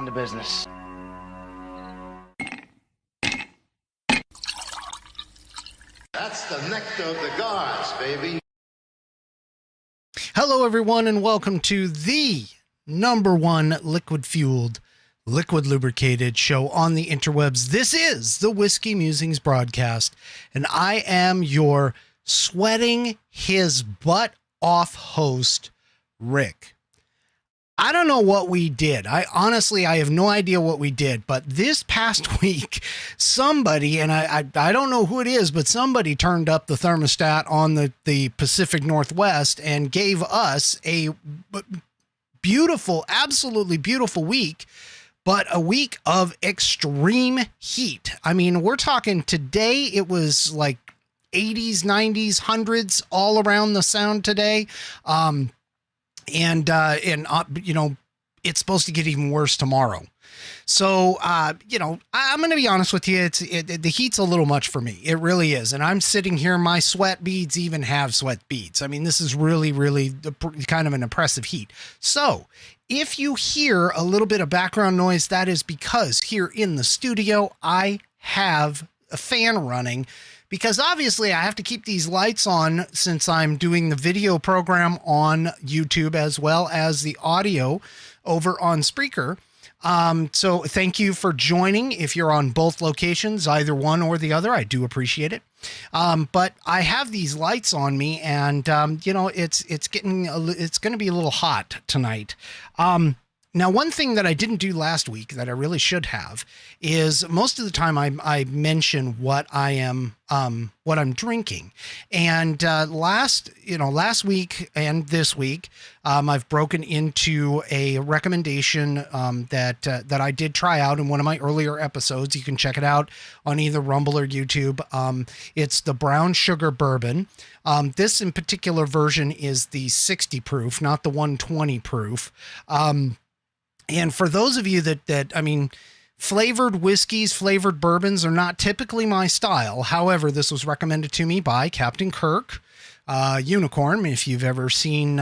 down to business. That's the nectar of the gods, baby. Hello, everyone, and welcome to the #1 liquid-fueled, liquid-lubricated show on the interwebs. This is the Whiskey Musings broadcast, and I am your sweating his butt off host, Rick. I don't know what we did. I have no idea what we did, but this past week, somebody, and I don't know who it is, but somebody turned up the thermostat on the Pacific Northwest and gave us a beautiful, absolutely beautiful week, but a week of extreme heat. I mean, we're talking today, it was like 80s, 90s, hundreds all around the sound today. And you know, it's supposed to get even worse tomorrow. So, you know, I'm going to be honest with you. The heat's a little much for me. It really is. And I'm sitting here, my sweat beads even have sweat beads. I mean, this is really, really kind of an impressive heat. So if you hear a little bit of background noise, that is because here in the studio, I have a fan running, because obviously I have to keep these lights on since I'm doing the video program on YouTube as well as the audio over on Spreaker. So thank you for joining. If you're on both locations, either one or the other, I do appreciate it. But I have these lights on me, and you know, it's going to be a little hot tonight. Now, one thing that I didn't do last week that I really should have is most of the time I mention what I'm drinking. And last week and this week, I've broken into a recommendation that I did try out in one of my earlier episodes. You can check it out on either Rumble or YouTube. It's the brown sugar bourbon. This in particular version is the 60 proof, not the 120 proof. And for those of you that I mean, flavored whiskeys, flavored bourbons are not typically my style. However, this was recommended to me by Captain Kirk, Unicorn. If you've ever seen,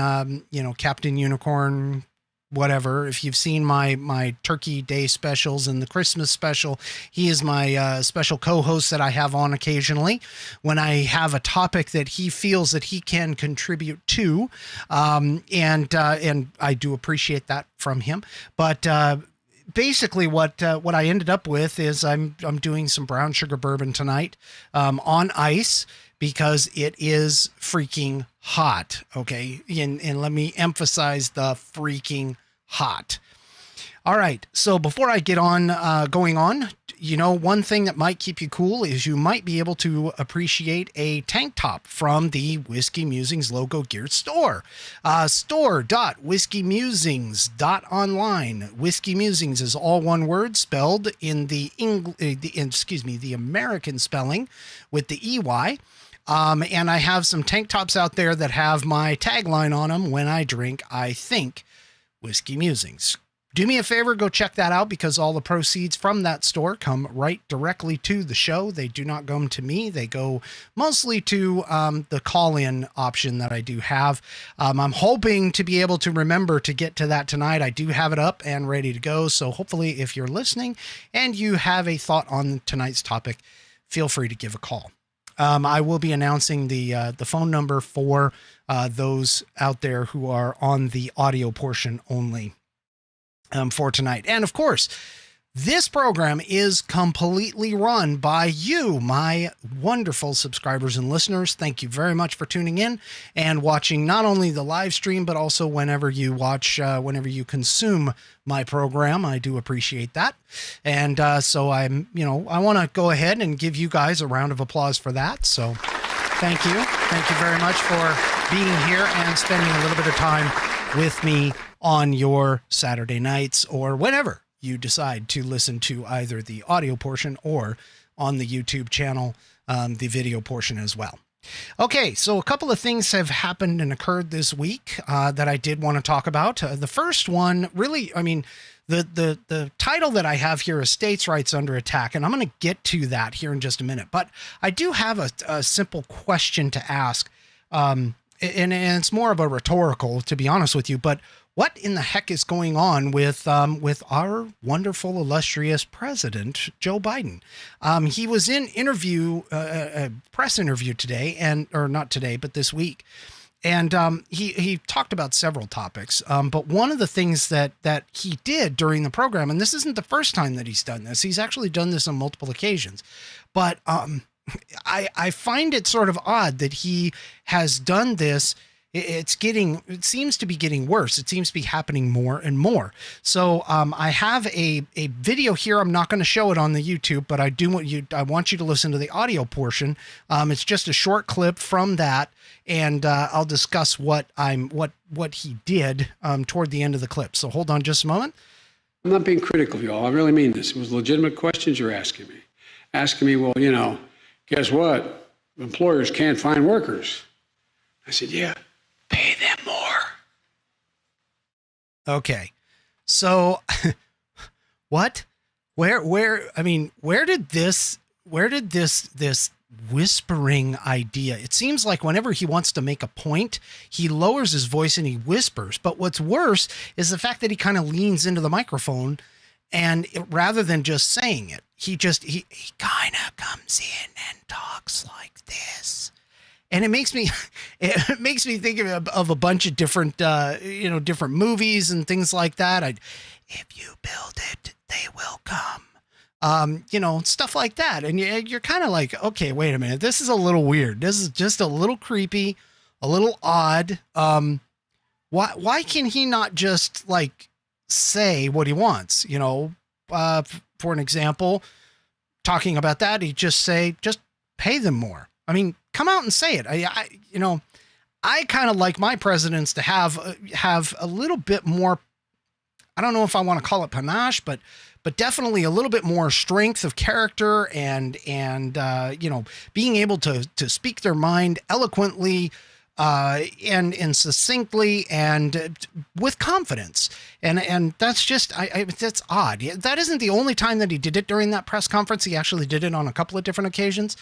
you know, Captain Unicorn, whatever, if you've seen my Turkey Day specials and the Christmas special, he is my special co-host that I have on occasionally when I have a topic that he feels that he can contribute to. And I do appreciate that from him. But basically what I ended up with is I'm doing some brown sugar bourbon tonight on ice, because it is freaking hot. Okay. And let me emphasize the freaking hot. All right. So before I get on, going on, you know, one thing that might keep you cool is you might be able to appreciate a tank top from the Whiskey Musings logo geared store. Store.whiskeymusings.online. Whiskey Musings is all one word, spelled in the American spelling with the EY. And I have some tank tops out there that have my tagline on them: when I drink, I think Whiskey Musings. Do me a favor, go check that out, because all the proceeds from that store come right directly to the show. They do not go to me. They go mostly to the call-in option that I do have. I'm hoping to be able to remember to get to that tonight. I do have it up and ready to go. So hopefully if you're listening and you have a thought on tonight's topic, feel free to give a call. I will be announcing the phone number for those out there who are on the audio portion only for tonight. And of course, this program is completely run by you, my wonderful subscribers and listeners. Thank you very much for tuning in and watching not only the live stream, but also whenever you watch, whenever you consume my program. I do appreciate that. And so I want to go ahead and give you guys a round of applause for that. So thank you. Thank you very much for being here and spending a little bit of time with me on your Saturday nights or whenever you decide to listen to either the audio portion or on the YouTube channel, the video portion as well. Okay, so a couple of things have happened and occurred this week that I did want to talk about. The first one, really, I mean, the title that I have here is States' Rights Under Attack, and I'm going to get to that here in just a minute. But I do have a simple question to ask, and it's more of a rhetorical, to be honest with you, but what in the heck is going on with our wonderful, illustrious president, Joe Biden. He was in a press interview today, or not today, but this week. And he talked about several topics. But one of the things that he did during the program, and this isn't the first time that he's done this, he's actually done this on multiple occasions. But I find it sort of odd that he has done this. It seems to be getting worse. It seems to be happening more and more. So I have a video here. I'm not going to show it on the YouTube, but I want you to listen to the audio portion. It's just a short clip from that, and I'll discuss what he did toward the end of the clip. So hold on just a moment. I'm not being critical of y'all. I really mean this. It was legitimate questions you're asking me. Asking me, well, guess what? Employers can't find workers. I said, yeah. Pay them more. Okay. So what? Where did this whispering idea? It seems like whenever he wants to make a point, he lowers his voice and he whispers. But what's worse is the fact that he kind of leans into the microphone and rather than just saying it, he kind of comes in and talks like this. And it makes me think of a bunch of different, different movies and things like that. If you build it, they will come, stuff like that. And you're kind of like, okay, wait a minute. This is a little weird. This is just a little creepy, a little odd. Why can he not just like say what he wants? For an example, talking about that, he just pay them more. I mean, come out and say it. I kind of like my presidents to have a little bit more. I don't know if I want to call it panache, but definitely a little bit more strength of character and being able to speak their mind eloquently and succinctly and with confidence. And that's just, that's odd. That isn't the only time that he did it during that press conference. He actually did it on a couple of different occasions.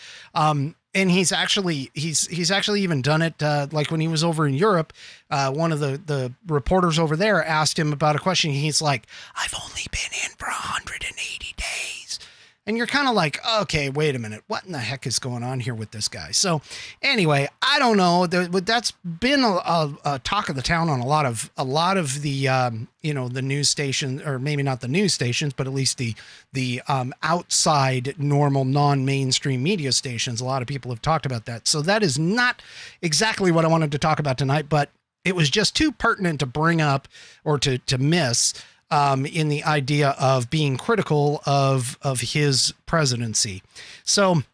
And he's actually even done it like when he was over in Europe. One of the reporters over there asked him about a question. He's like, "I've only been in for 180 days." And you're kind of like, okay, wait a minute. What in the heck is going on here with this guy? So anyway, I don't know. That's been a talk of the town on a lot of the, the news stations, or maybe not the news stations, but at least the outside normal non-mainstream media stations. A lot of people have talked about that. So that is not exactly what I wanted to talk about tonight, but it was just too pertinent to bring up or to miss in the idea of being critical of his presidency. So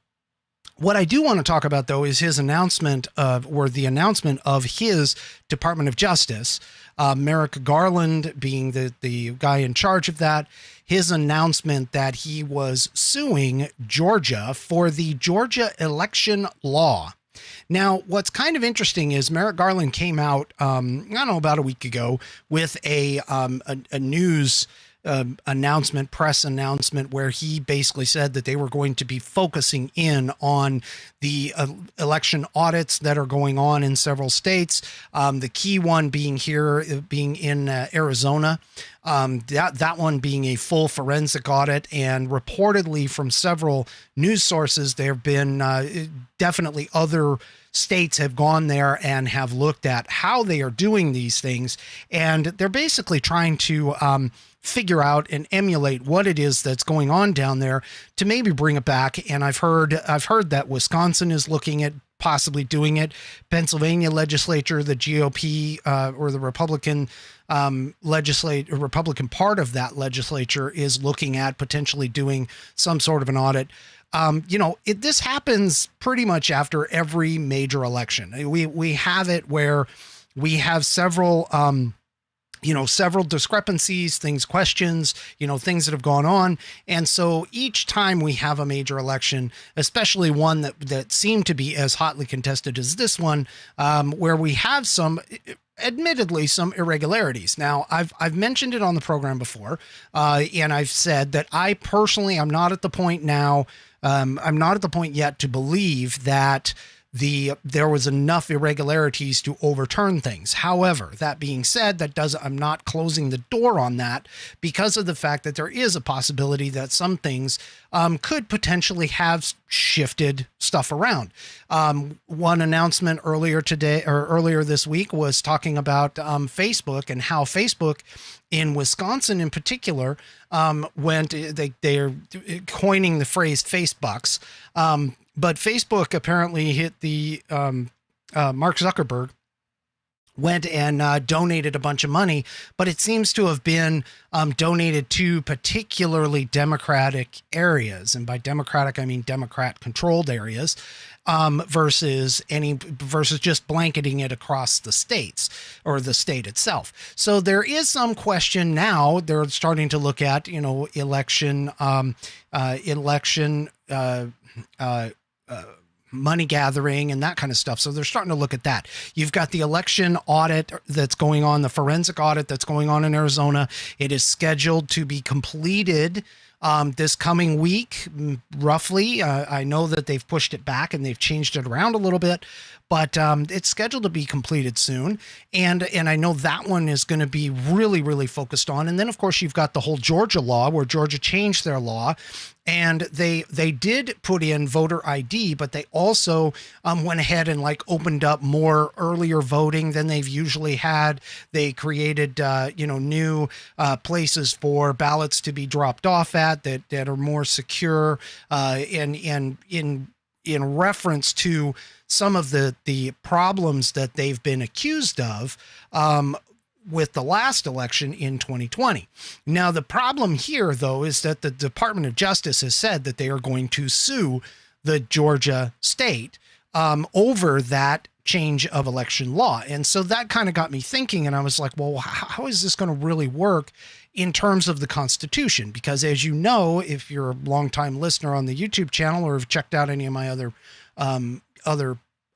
what I do want to talk about, though, is his announcement the announcement of his Department of Justice, Merrick Garland being the guy in charge of that, his announcement that he was suing Georgia for the Georgia election law. Now, what's kind of interesting is Merrick Garland came out, about a week ago with a news press announcement, where he basically said that they were going to be focusing in on the election audits that are going on in several states. The key one being in Arizona. That one being a full forensic audit, and reportedly from several news sources, there have been definitely other states have gone there and have looked at how they are doing these things, and they're basically trying to figure out and emulate what it is that's going on down there to maybe bring it back. And I've heard that Wisconsin is looking at possibly doing it. Pennsylvania legislature, the GOP or the Republican Republican part of that legislature is looking at potentially doing some sort of an audit. This happens pretty much after every major election. We have it where we have several discrepancies, questions, things that have gone on. And so each time we have a major election, especially one that seemed to be as hotly contested as this one, where we have admittedly some irregularities. Now, I've mentioned it on the program before, and I've said that I personally, I'm not at the point now, I'm not at the point yet to believe that there was enough irregularities to overturn things. However, that being said, I'm not closing the door on that, because of the fact that there is a possibility that some things could potentially have shifted stuff around. One announcement earlier this week was talking about Facebook, and how Facebook in Wisconsin in particular they're coining the phrase Facebucks. But Facebook apparently hit the Mark Zuckerberg went and donated a bunch of money, but it seems to have been donated to particularly Democratic areas. And by Democratic, I mean Democrat-controlled areas, versus just blanketing it across the states or the state itself. So there is some question now. They're starting to look at, election money gathering and that kind of stuff. So they're starting to look at that. You've got the election audit that's going on, the forensic audit that's going on in Arizona. It is scheduled to be completed this coming week, roughly. I know that they've pushed it back and they've changed it around a little bit, but it's scheduled to be completed soon. And I know that one is going to be really, really focused on. And then, of course, you've got the whole Georgia law, where Georgia changed their law. And they did put in voter ID, but they also went ahead and opened up more earlier voting than they've usually had. They created new places for ballots to be dropped off at that are more secure, and in reference to some of the problems that they've been accused of with the last election in 2020. Now, the problem here, though, is that the Department of Justice has said that they are going to sue the Georgia state over that change of election law. And so that kind of got me thinking, and I was like, well, how is this going to really work in terms of the Constitution? Because as you know, if you're a longtime listener on the YouTube channel or have checked out any of my other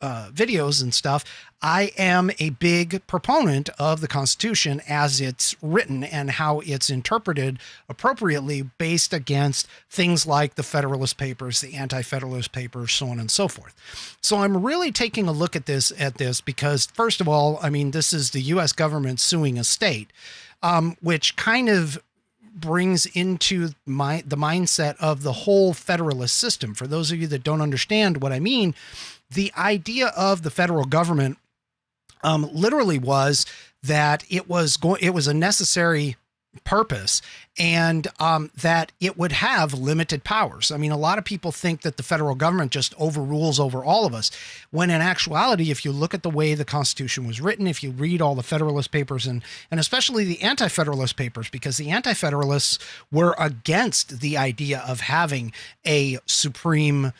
videos and stuff, I am a big proponent of the Constitution as it's written and how it's interpreted appropriately based against things like the Federalist Papers, the Anti-Federalist Papers, so on and so forth. So I'm really taking a look at this because, first of all, I mean, this is the U.S. government suing a state, which kind of brings into the mindset of the whole Federalist system. For those of you that don't understand what I mean, the idea of the federal government literally was that it was a necessary purpose, and that it would have limited powers. I mean, a lot of people think that the federal government just overrules over all of us, when in actuality, if you look at the way the Constitution was written, if you read all the Federalist Papers and especially the Anti-Federalist Papers, because the Anti-Federalists were against the idea of having a supreme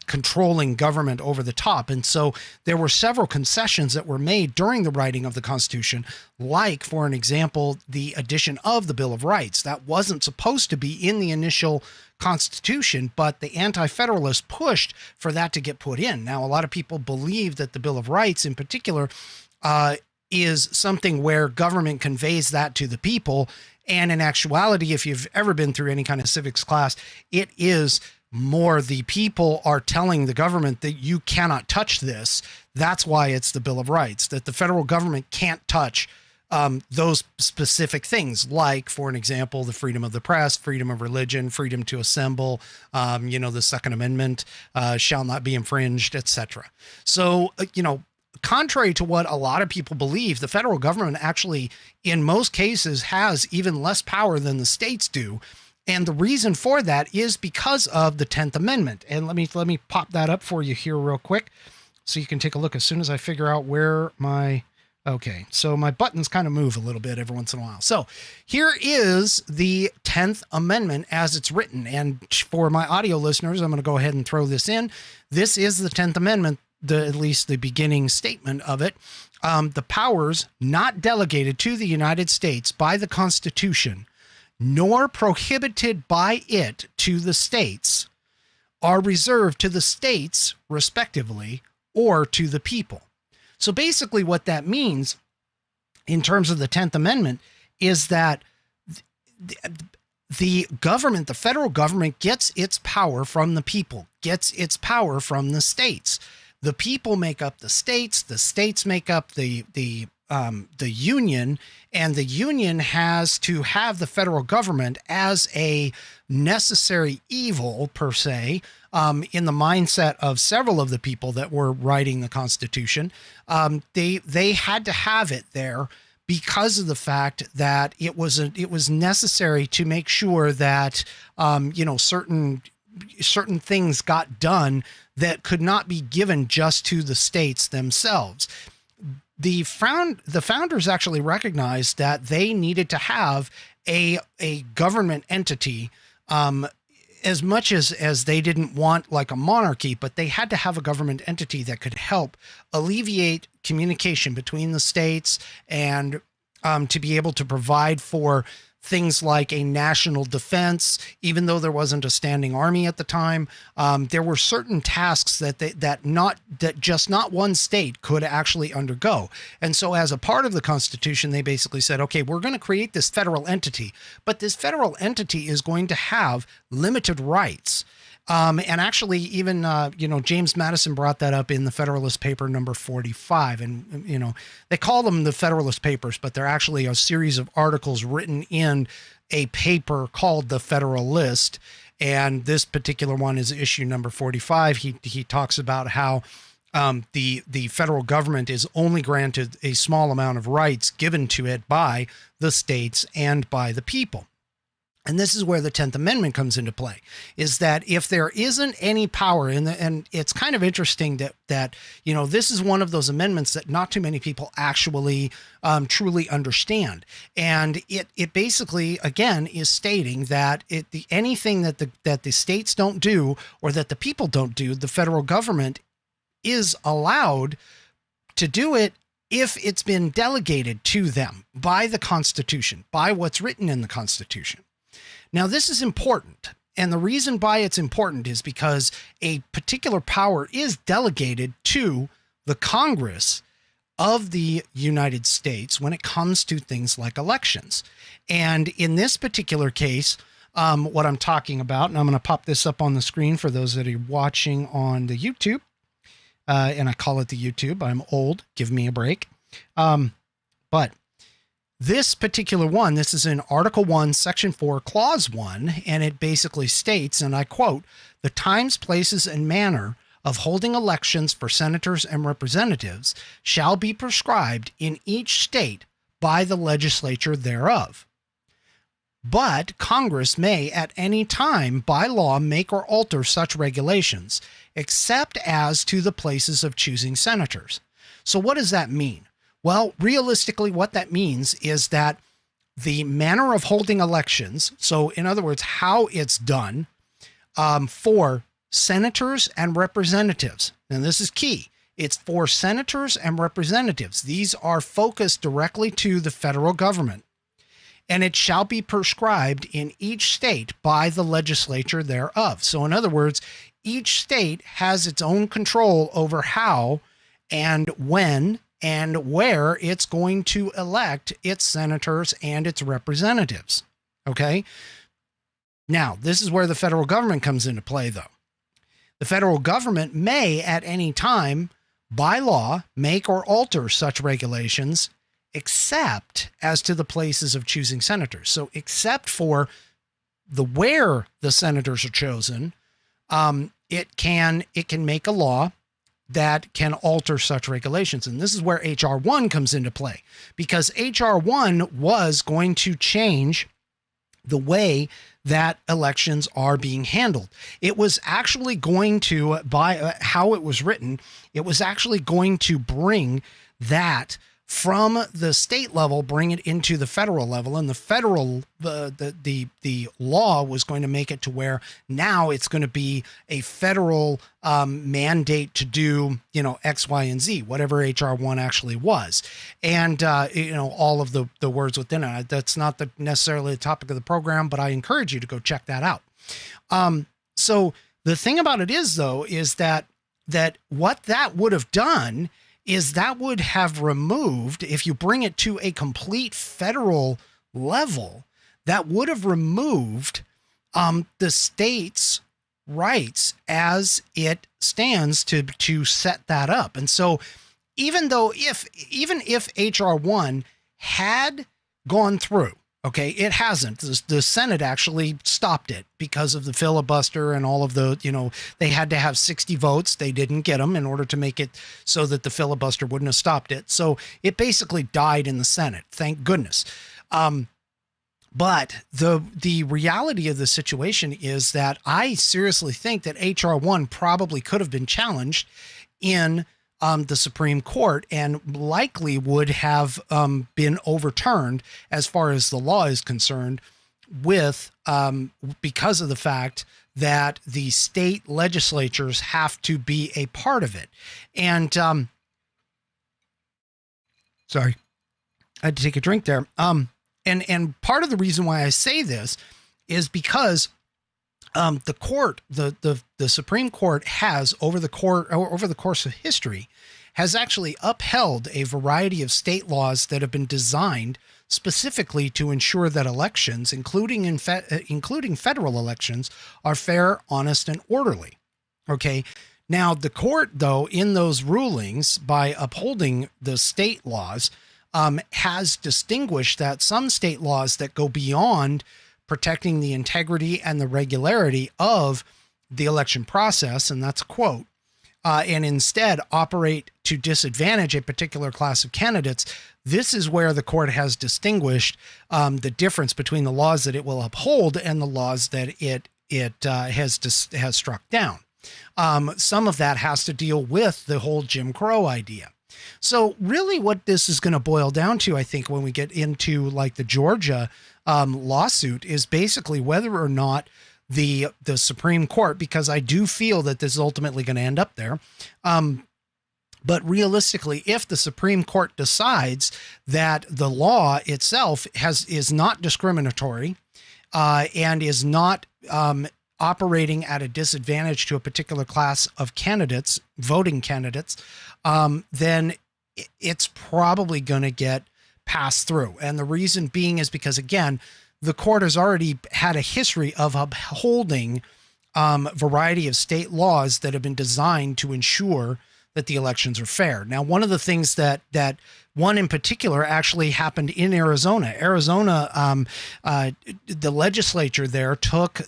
controlling government over the top. And so there were several concessions that were made during the writing of the Constitution, like, for an example, the addition of the Bill of Rights. That wasn't supposed to be in the initial Constitution, but the Anti-Federalists pushed for that to get put in. Now, a lot of people believe that the Bill of Rights in particular is something where government conveys that to the people. And in actuality, if you've ever been through any kind of civics class, it is more the people are telling the government that you cannot touch this. That's why it's the Bill of Rights, that the federal government can't touch those specific things, like, for an example, the freedom of the press, freedom of religion, freedom to assemble, the Second Amendment shall not be infringed, etc. So, contrary to what a lot of people believe, the federal government actually, in most cases, has even less power than the states do. And the reason for that is because of the 10th Amendment. And let me pop that up for you here real quick so you can take a look as soon as I figure out where okay, so my buttons kind of move a little bit every once in a while. So here is the 10th Amendment as it's written. And for my audio listeners, I'm going to go ahead and throw this in. This is the 10th Amendment, at least the beginning statement of it. The powers not delegated to the United States by the Constitution, nor prohibited by it to the states, are reserved to the states, respectively, or to the people. So basically what that means in terms of the 10th Amendment is that the government, the federal government, gets its power from the people, gets its power from the states. The people make up the states make up the union, and the union has to have the federal government as a necessary evil per se, in the mindset of several of the people that were writing the Constitution. They had to have it there because of the fact that it was necessary to make sure that certain things got done that could not be given just to the states themselves. The founders actually recognized that they needed to have a government entity, as much as they didn't want like a monarchy, but they had to have a government entity that could help alleviate communication between the states and to be able to provide for things like a national defense. Even though there wasn't a standing army at the time, there were certain tasks that just not one state could actually undergo. And so as a part of the Constitution, they basically said, okay, we're going to create this federal entity, but this federal entity is going to have limited rights. And actually, even, James Madison brought that up in the Federalist Paper number 45. And, they call them the Federalist Papers, but they're actually a series of articles written in a paper called the Federalist. And this particular one is issue number 45. He talks about how the federal government is only granted a small amount of rights given to it by the states and by the people. And this is where the 10th Amendment comes into play, is that if there isn't any power and it's kind of interesting that this is one of those amendments that not too many people actually truly understand. And it basically, again, is stating that anything that the states don't do or that the people don't do, the federal government is allowed to do it if it's been delegated to them by the Constitution, by what's written in the Constitution. Now, this is important, and the reason why it's important is because a particular power is delegated to the Congress of the United States when it comes to things like elections. And in this particular case, what I'm talking about, and I'm going to pop this up on the screen for those that are watching on the YouTube, and I call it the YouTube. I'm old. Give me a break. But this particular one, this is in Article 1, Section 4, Clause 1, and it basically states, and I quote, "The times, places, and manner of holding elections for senators and representatives shall be prescribed in each state by the legislature thereof. But Congress may at any time by law make or alter such regulations, except as to the places of choosing senators." So what does that mean? Well, realistically, what that means is that the manner of holding elections, so in other words, how it's done for senators and representatives, and this is key, it's for senators and representatives. These are focused directly to the federal government, and it shall be prescribed in each state by the legislature thereof. So in other words, each state has its own control over how and when and where it's going to elect its senators and its representatives. Okay? Now, this is where the federal government comes into play, though. The federal government may, at any time, by law, make or alter such regulations, except as to the places of choosing senators. So, except for where the senators are chosen, it can make a law that can alter such regulations. And this is where H.R. 1 comes into play, because H.R. 1 was going to change the way that elections are being handled. It was actually going to, by how it was written, it was actually going to bring that from the state level, bring it into the federal level, and the federal the law was going to make it to where now it's going to be a federal mandate to do X, Y, and Z, whatever HR 1 actually was, and all of the words within it. That's not necessarily the topic of the program, but I encourage you to go check that out. So the thing about it is, though, is that what that would have done is that would have removed, if you bring it to a complete federal level, that would have removed the states rights as it stands to set that up. And so even if HR 1 had gone through, okay, it hasn't. The Senate actually stopped it because of the filibuster and all of the, they had to have 60 votes. They didn't get them in order to make it so that the filibuster wouldn't have stopped it. So it basically died in the Senate. Thank goodness. But the reality of the situation is that I seriously think that HR 1 probably could have been challenged in the Supreme Court and likely would have been overturned as far as the law is concerned with because of the fact that the state legislatures have to be a part of it. And sorry, I had to take a drink there. And part of the reason why I say this is because the court, the Supreme Court has over the course of history has actually upheld a variety of state laws that have been designed specifically to ensure that elections, including federal elections, are fair, honest, and orderly. Okay. Now, the court, though, in those rulings, by upholding the state laws, has distinguished that some state laws that go beyond protecting the integrity and the regularity of the election process, and that's a quote, and instead operate to disadvantage a particular class of candidates. This is where the court has distinguished the difference between the laws that it will uphold and the laws that it has struck down. Some of that has to deal with the whole Jim Crow idea. So really what this is going to boil down to, I think, when we get into like the Georgia lawsuit, is basically whether or not the Supreme Court, because I do feel that this is ultimately going to end up there. But realistically, if the Supreme Court decides that the law itself is not discriminatory and is not operating at a disadvantage to a particular class of candidates, voting candidates, then it's probably going to get passed through. And the reason being is because, again, the court has already had a history of upholding variety of state laws that have been designed to ensure that the elections are fair. Now, one of the things that one in particular actually happened in Arizona. The legislature there took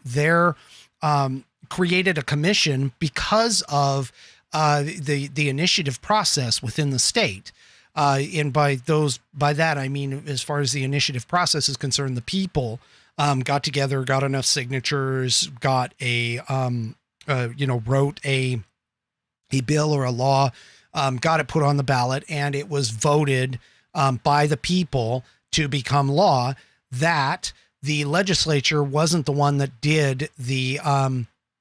created a commission because of the initiative process within the state. And by that, I mean, as far as the initiative process is concerned, the people got together, got enough signatures, got wrote a bill or a law, got it put on the ballot, and it was voted by the people to become law. That the legislature wasn't the one that did the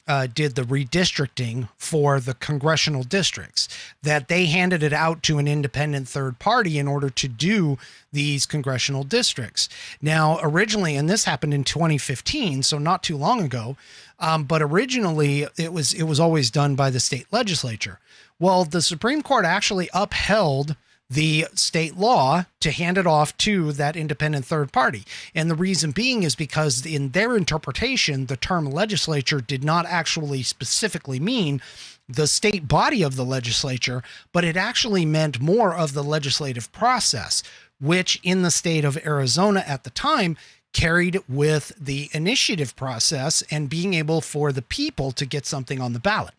redistricting for the congressional districts, that they handed it out to an independent third party in order to do these congressional districts. Now, originally, and this happened in 2015, so not too long ago, but originally it was always done by the state legislature. Well, the Supreme Court actually upheld the state law to hand it off to that independent third party. And the reason being is because in their interpretation, the term legislature did not actually specifically mean the state body of the legislature, but it actually meant more of the legislative process, which in the state of Arizona at the time carried with the initiative process and being able for the people to get something on the ballot.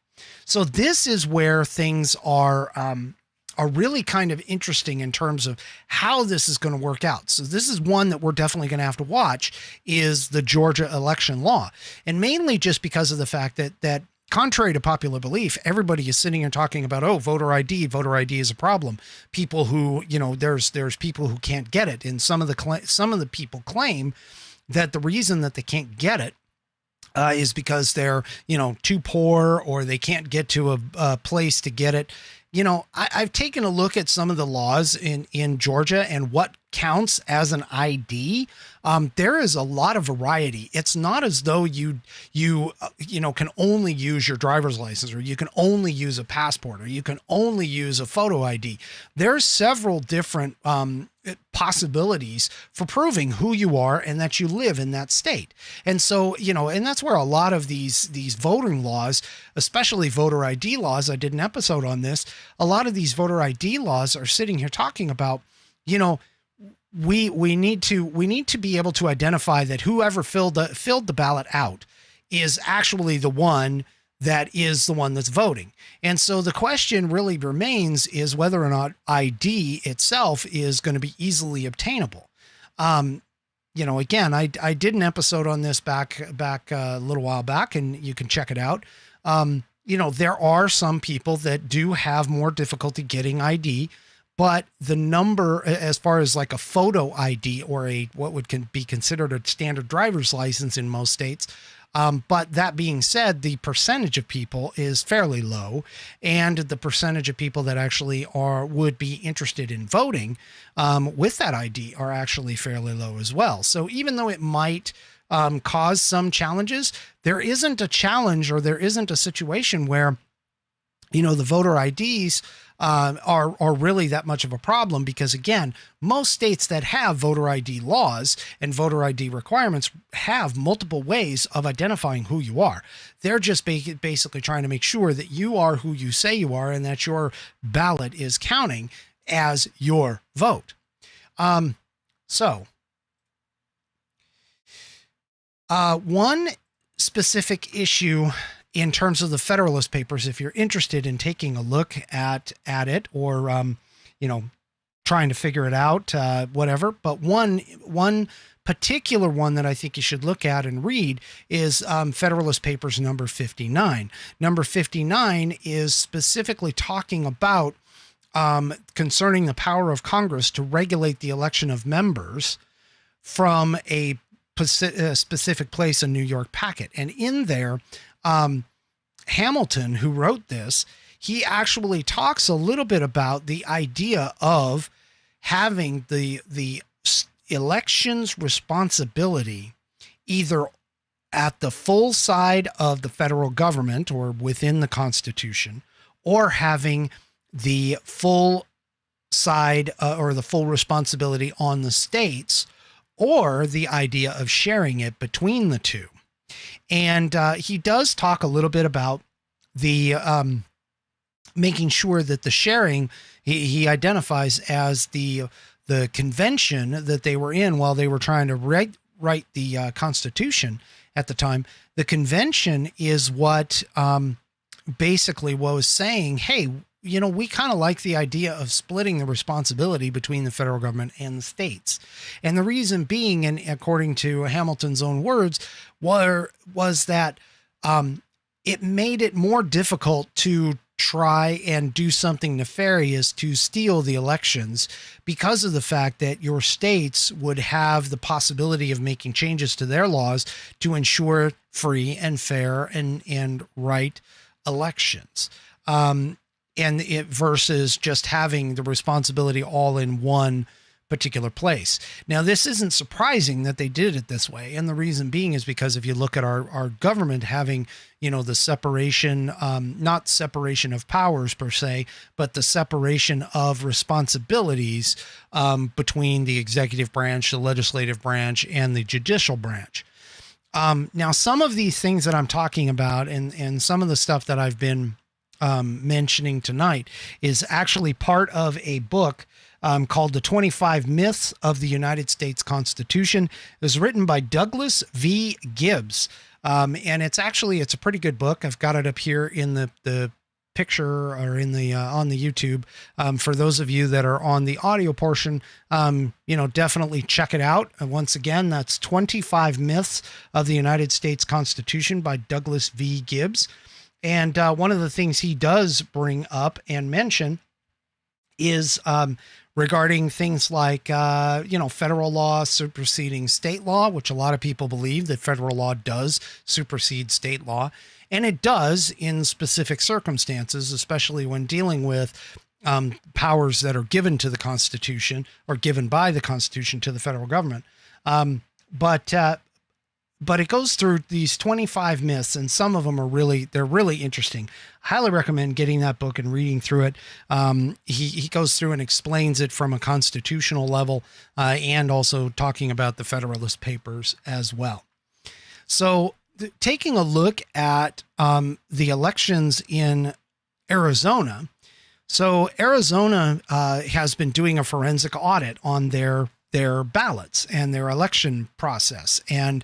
So this is where things are really kind of interesting in terms of how this is going to work out. So this is one that we're definitely going to have to watch, is the Georgia election law. And mainly just because of the fact that contrary to popular belief, everybody is sitting here talking about, oh, voter ID is a problem. People who, there's people who can't get it. And some of the people claim that the reason that they can't get it is because they're, too poor, or they can't get to a place to get it. I've taken a look at some of the laws in Georgia and what counts as an ID. There is a lot of variety. It's not as though you can only use your driver's license, or you can only use a passport, or you can only use a photo ID. There's several different possibilities for proving who you are and that you live in that state. And so, and that's where a lot of these voting laws, especially voter ID laws, I did an episode on this. A lot of these voter ID laws are sitting here talking about, we need to be able to identify that whoever filled the ballot out is actually the one that's voting. And so the question really remains is whether or not ID itself is going to be easily obtainable. Again, I did an episode on this back a little while back, and you can check it out. There are some people that do have more difficulty getting ID, but the number, as far as like a photo ID or what can be considered a standard driver's license in most states. But that being said, the percentage of people is fairly low, and the percentage of people that actually would be interested in voting with that ID are actually fairly low as well. So even though it might cause some challenges, there isn't a challenge, or there isn't a situation where the voter IDs are really that much of a problem, because again, most states that have voter ID laws and voter ID requirements have multiple ways of identifying who you are. They're just basically trying to make sure that you are who you say you are, and that your ballot is counting as your vote. One specific issue in terms of the Federalist Papers, if you're interested in taking a look at it, or trying to figure it out, whatever. But one particular one that I think you should look at and read is Federalist Papers number 59. Number 59 is specifically talking about concerning the power of Congress to regulate the election of members from a specific place in New York packet. And in there, Hamilton, who wrote this, he actually talks a little bit about the idea of having the elections responsibility either at the full side of the federal government or within the Constitution, or having the full side or the full responsibility on the states, or the idea of sharing it between the two. And he does talk a little bit about the making sure that the sharing, he identifies as the convention that they were in while they were trying to write the Constitution at the time. The convention is what basically was saying, hey, we kind of like the idea of splitting the responsibility between the federal government and the states. And the reason being, and according to Hamilton's own words, was that it made it more difficult to try and do something nefarious to steal the elections, because of the fact that your states would have the possibility of making changes to their laws to ensure free and fair and right elections. And it versus just having the responsibility all in one particular place. Now, this isn't surprising that they did it this way. And the reason being is because if you look at our government having, the separation, not separation of powers per se, but the separation of responsibilities between the executive branch, the legislative branch, and the judicial branch. Now, some of these things that I'm talking about and some of the stuff that I've been mentioning tonight is actually part of a book called The 25 Myths of the United States Constitution. It was written by Douglas V. Gibbs. And it's a pretty good book. I've got it up here in the picture, or in the on the YouTube. For those of you that are on the audio portion, definitely check it out. And once again, that's 25 Myths of the United States Constitution by Douglas V. Gibbs. And one of the things he does bring up and mention is regarding things like, federal law superseding state law, which a lot of people believe that federal law does supersede state law. And it does in specific circumstances, especially when dealing with powers that are given to the Constitution or given by the Constitution to the federal government. But it goes through these 25 myths, and some of them are they're really interesting. Highly recommend getting that book and reading through it. He goes through and explains it from a constitutional level, and also talking about the Federalist Papers as well. So taking a look at the elections in Arizona. So Arizona has been doing a forensic audit on their ballots and their election process. And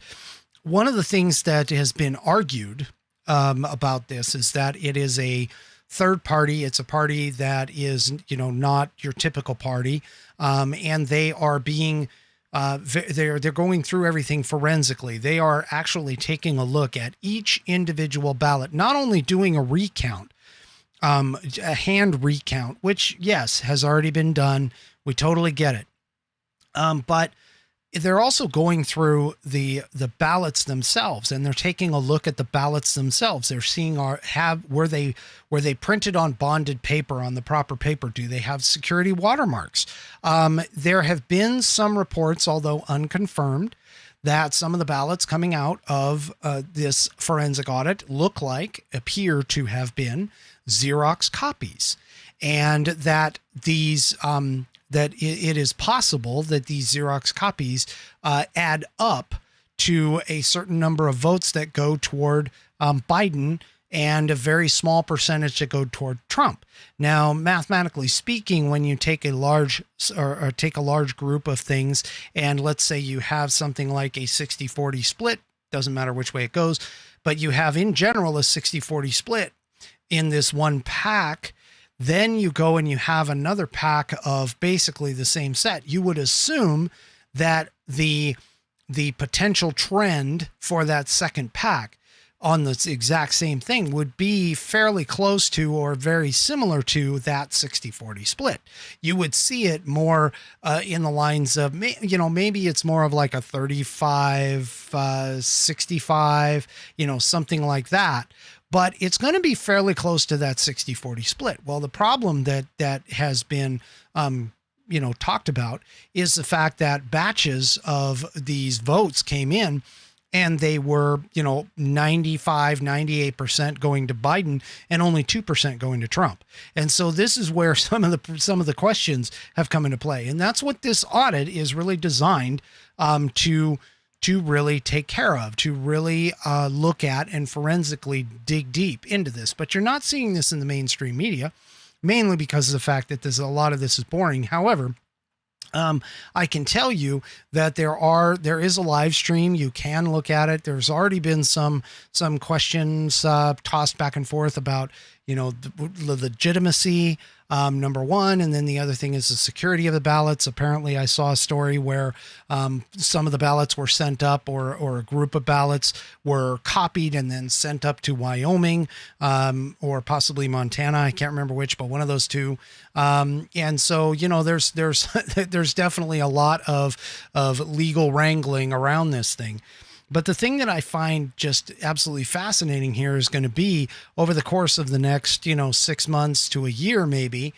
one of the things that has been argued about this is that it is a third party. It's a party that is, not your typical party. And they are being, they're going through everything forensically. They are actually taking a look at each individual ballot, not only doing a recount, a hand recount, which, yes, has already been done. We totally get it. But they're also going through the ballots themselves, and they're taking a look at the ballots themselves. They're seeing were they printed on bonded paper, on the proper paper? Do they have security watermarks? There have been some reports, although unconfirmed, that some of the ballots coming out of this forensic audit appear to have been Xerox copies, and that these that it is possible that these Xerox copies add up to a certain number of votes that go toward Biden and a very small percentage that go toward Trump. Now, mathematically speaking, when you take a large group of things, and let's say you have something like a 60-40 split, doesn't matter which way it goes, but you have in general a 60-40 split in this one pack, then you go and you have another pack of basically the same set. You would assume that the potential trend for that second pack on the exact same thing would be fairly close to or very similar to that 60-40 split. You would see it more in the lines of, maybe it's more of like a 35-65, something like that. But it's going to be fairly close to that 60-40 split. Well, the problem that has been, talked about is the fact that batches of these votes came in and they were, 95, 98% going to Biden and only 2% going to Trump. And so this is where some of the questions have come into play. And that's what this audit is really designed to really take care of, to really look at and forensically dig deep into this. But you're not seeing this in the mainstream media, mainly because of the fact that a lot of this is boring. However, I can tell you that there is a live stream. You can look at it. There's already been some questions tossed back and forth about, the legitimacy, number one. And then the other thing is the security of the ballots. Apparently I saw a story where some of the ballots were sent up or a group of ballots were copied and then sent up to Wyoming or possibly Montana. I can't remember which, but one of those two. And so, there's there's definitely a lot of legal wrangling around this thing. But the thing that I find just absolutely fascinating here is going to be over the course of the next, 6 months to a year, maybe,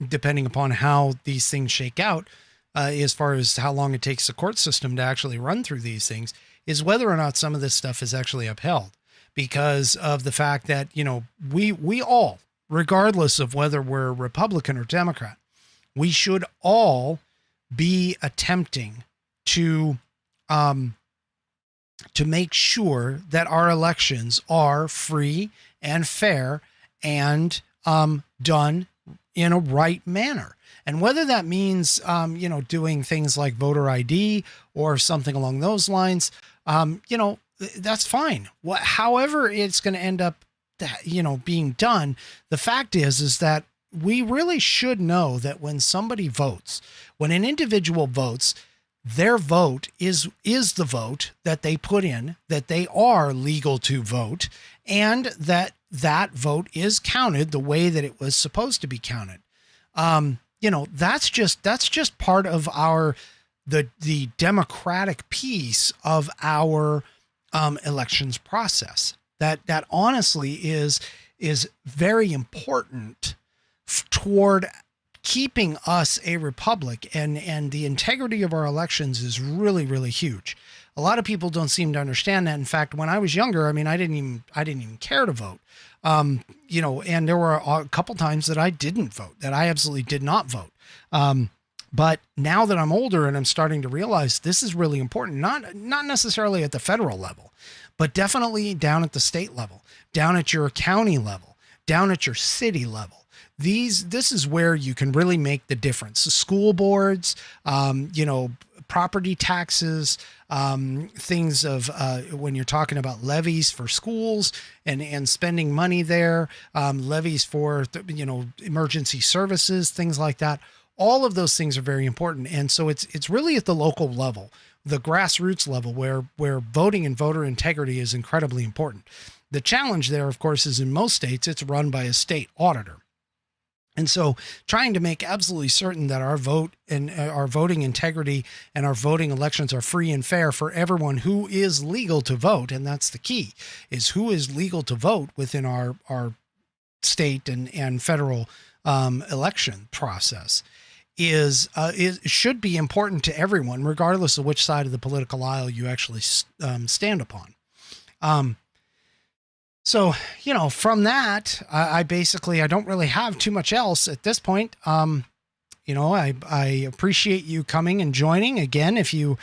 depending upon how these things shake out, as far as how long it takes the court system to actually run through these things, is whether or not some of this stuff is actually upheld, because of the fact that, we all, regardless of whether we're Republican or Democrat, we should all be attempting to make sure that our elections are free and fair and done in a right manner. And whether that means, doing things like voter ID or something along those lines, that's fine. However it's going to end up, being done, the fact is that we really should know that when somebody votes, when an individual votes, their vote is the vote that they put in, that they are legal to vote, and that vote is counted the way that it was supposed to be counted. That's just part of the democratic piece of our elections process. That honestly is very important toward keeping us a republic, and the integrity of our elections is really, really huge. A lot of people don't seem to understand that. In fact, when I was younger, I mean, I didn't even care to vote. You know, and there were a couple times that I didn't vote, that I absolutely did not vote. But now that I'm older and I'm starting to realize this is really important, not necessarily at the federal level, but definitely down at the state level, down at your county level, down at your city level. This is where you can really make the difference. The school boards, you know, property taxes, things of when you're talking about levies for schools and spending money there, levies for, you know, emergency services, things like that. All of those things are very important. And so it's really at the local level, the grassroots level, where voting and voter integrity is incredibly important. The challenge there, of course, is in most states, it's run by a state auditor. And so trying to make absolutely certain that our vote and our voting integrity and our voting elections are free and fair for everyone who is legal to vote. And that's the key, is who is legal to vote within our state and federal election process is should be important to everyone, regardless of which side of the political aisle you actually stand upon. So, you know, from that, I basically, I don't really have too much else at this point. You know, I appreciate you coming and joining again. If you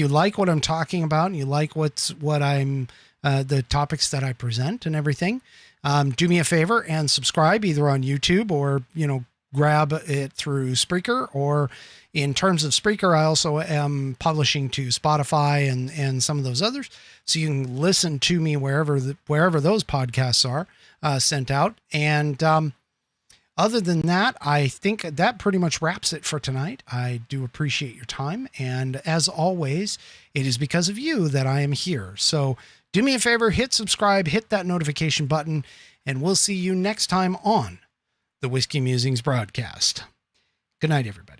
like what I'm talking about and you like what I'm, the topics that I present and everything, do me a favor and subscribe either on YouTube or, you know, grab it through Spreaker, or in terms of Spreaker, I also am publishing to Spotify and some of those others. So you can listen to me wherever those podcasts are sent out. And other than that, I think that pretty much wraps it for tonight. I do appreciate your time. And as always, it is because of you that I am here. So do me a favor, hit subscribe, hit that notification button, and we'll see you next time on the Whiskey Musings broadcast. Good night, everybody.